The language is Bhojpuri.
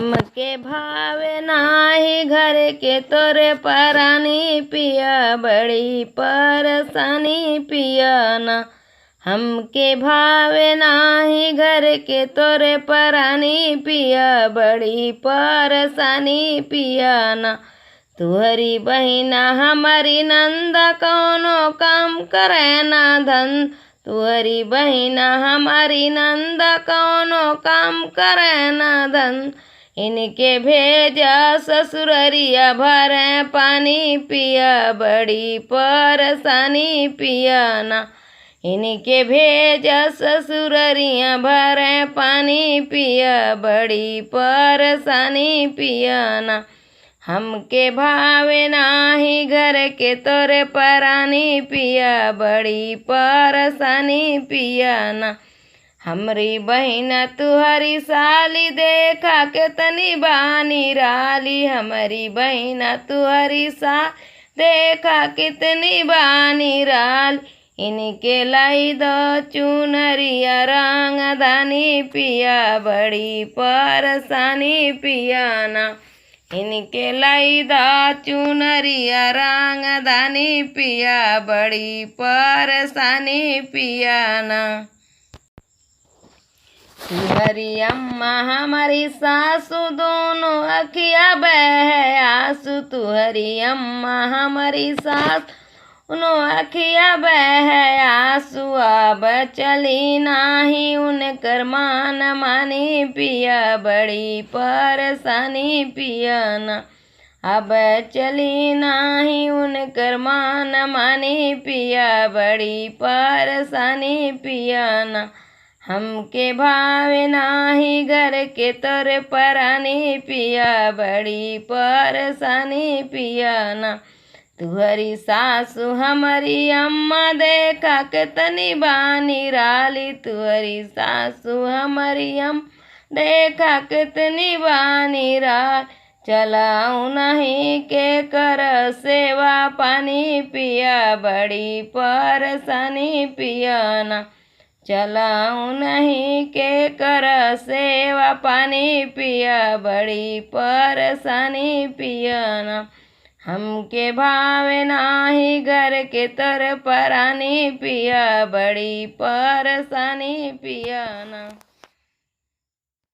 हमके भावे नाही घर के तोरे परानी पिया, बड़ी परेशानी पिया ना। हमके भावे नाही घर के तोरे परानी पिया, बड़ी परेशानी पिया ना। तुहरी बहिना हमारी नंदा कौनो काम करे ना धन, तुहरी बहिना हमारी नंदा कौनो काम करे ना धन। इनके भेजा ससुररिया भरे पानी पिया, बड़ी परेशानी पिया ना। इनके भेजा ससुररिया भरे पानी पिया, बड़ी परेशानी पिया ना। हमके भावे नाही घर के तोरे परानी पिया, बड़ी परेशानी पिया ना। हमरी बहिना तुहरी साली देखा कितनी बानी राली, हमारी बहिना तुहरी साली देखा कितनी बानी राल। इनके लाई दो चुनरिया रंगदानी पिया, बड़ी परेशानी पिया ना। इनके लाई दो चुनरिया रंगदानी पिया, बड़ी परेशानी पिया ना। तुहरी अम्मा हमारी सासू दोनों अखिया बहे आंसू, तुहरी अम्मा हमारी सासू दोनों अखिया बहे आंसू। अब चली नाही उनकर मान मानी पिया, बड़ी परेशानी पिया ना। अब चली नाही उनकर मान मानी पिया, बड़ी परेशानी पिया ना। हमके भावे नाही घर के तोरे परानी पिया, बड़ी परेशानी पिया ना। तुहरी सासू हमारी अम्मा देखा कितनी बानी राली, तुहरी सासू हमारी अम्मा देखा कितनी बानी राल। चलाऊ नहीं के कर सेवा पानी पिया, बड़ी परेशानी पिया ना। चलाऊ नहीं के कर सेवा पानी पिया, बड़ी परेशानी पिया ना। हमके भावे नाही घर के तोरे परानी पिया, बड़ी परेशानी पिया ना।